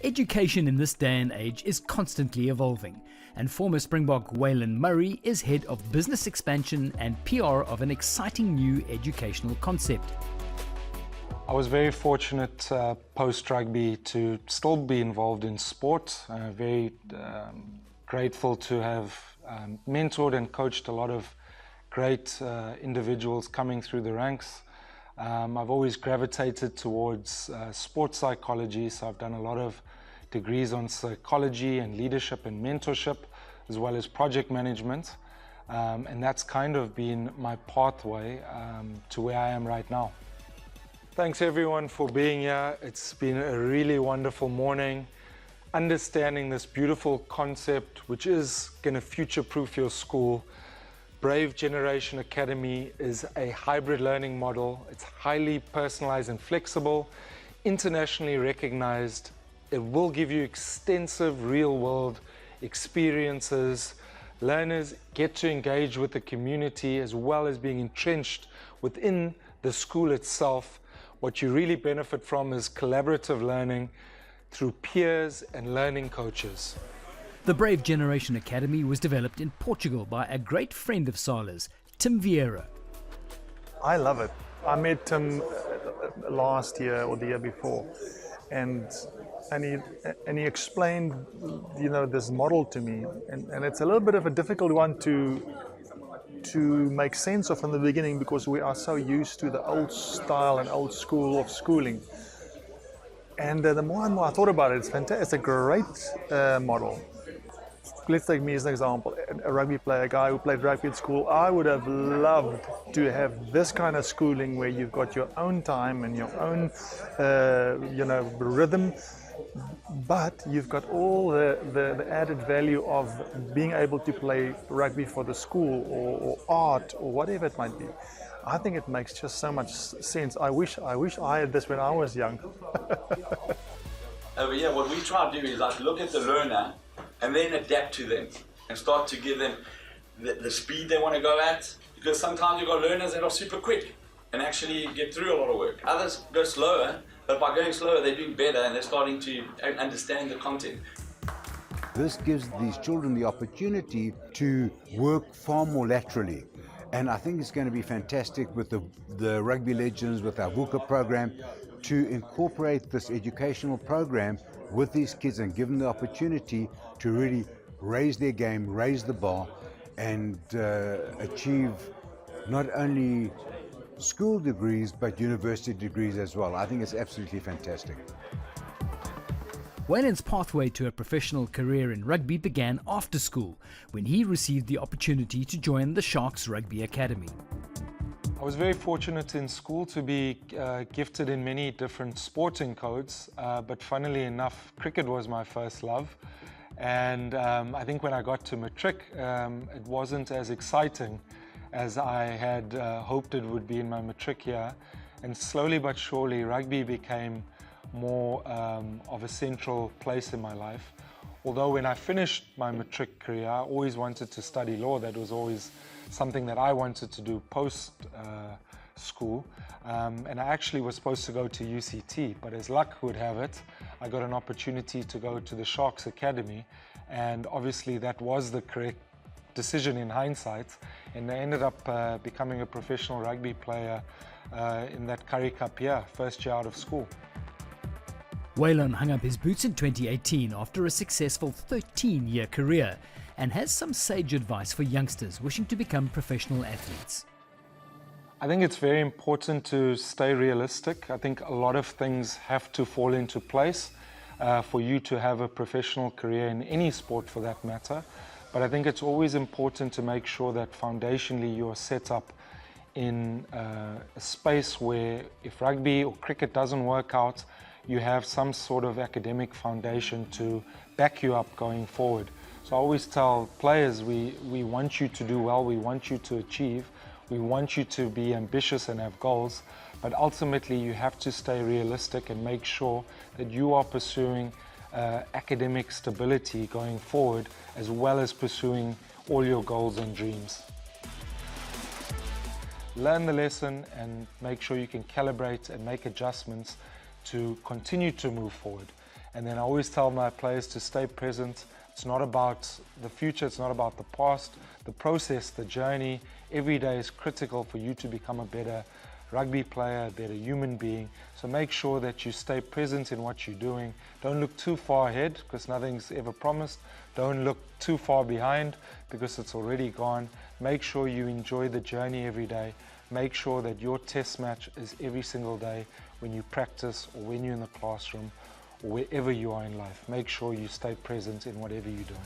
Education in this day and age is constantly evolving, and former Springbok Waylon Murray is head of business expansion and PR of an exciting new educational concept. I was very fortunate post-rugby to still be involved in sport. Very grateful to have mentored and coached a lot of great individuals coming through the ranks. I've always gravitated towards sports psychology, so I've done a lot of degrees on psychology and leadership and mentorship, as well as project management. And that's kind of been my pathway to where I am right now. Thanks everyone for being here. It's been a really wonderful morning. Understanding this beautiful concept, which is going to future-proof your school. Brave Generation Academy is a hybrid learning model. It's highly personalized and flexible, internationally recognized. It will give you extensive real-world experiences. Learners get to engage with the community as well as being entrenched within the school itself. What you really benefit from is collaborative learning through peers and learning coaches. The Brave Generation Academy was developed in Portugal by a great friend of Sala's, Tim Vieira. I love it. I met Tim last year or the year before, and he explained, this model to me, and it's a little bit of a difficult one to make sense of in the beginning, because we are so used to the old style and old school of schooling. And the more and more I thought about it, it's fantastic. It's a great model. Let's take me as an example, a rugby player, a guy who played rugby at school. I would have loved to have this kind of schooling where you've got your own time and your own, rhythm, but you've got all the added value of being able to play rugby for the school or art or whatever it might be. I think it makes just so much sense. I wish I had this when I was young. Yeah, what we try to do is look at the learner and then adapt to them and start to give them the speed they want to go at, because sometimes you've got learners that are super quick and actually get through a lot of work. Others go slower, but by going slower they're doing better and they're starting to understand the content. This gives these children the opportunity to work far more laterally. And I think it's going to be fantastic with the Rugby Legends, with our VUCA program, to incorporate this educational program with these kids and give them the opportunity to really raise their game, raise the bar, and achieve not only school degrees but university degrees as well. I think it's absolutely fantastic. Waylon's pathway to a professional career in rugby began after school, when he received the opportunity to join the Sharks Rugby Academy. I was very fortunate in school to be gifted in many different sporting codes, but funnily enough, cricket was my first love. And I think when I got to matric, it wasn't as exciting as I had hoped it would be in my matric year. And slowly but surely, rugby became more of a central place in my life. Although when I finished my matric career, I always wanted to study law. That was always something that I wanted to do post school. And I actually was supposed to go to UCT, but as luck would have it, I got an opportunity to go to the Sharks Academy. And obviously that was the correct decision in hindsight. And I ended up becoming a professional rugby player in that Currie Cup year, first year out of school. Waylon hung up his boots in 2018 after a successful 13-year career, and has some sage advice for youngsters wishing to become professional athletes. I think it's very important to stay realistic. I think a lot of things have to fall into place for you to have a professional career in any sport for that matter. But I think it's always important to make sure that foundationally you are set up in a space where if rugby or cricket doesn't work out, you have some sort of academic foundation to back you up going forward. So I always tell players, we want you to do well, we want you to achieve, we want you to be ambitious and have goals, but ultimately you have to stay realistic and make sure that you are pursuing academic stability going forward, as well as pursuing all your goals and dreams. Learn the lesson and make sure you can calibrate and make adjustments to continue to move forward. And then I always tell my players to stay present. It's not about the future, it's not about the past. The process, the journey, every day is critical for you to become a better rugby player, a better human being. So make sure that you stay present in what you're doing. Don't look too far ahead, because nothing's ever promised. Don't look too far behind, because it's already gone. Make sure you enjoy the journey every day. Make sure that your test match is every single day when you practice or when you're in the classroom or wherever you are in life. Make sure you stay present in whatever you're doing.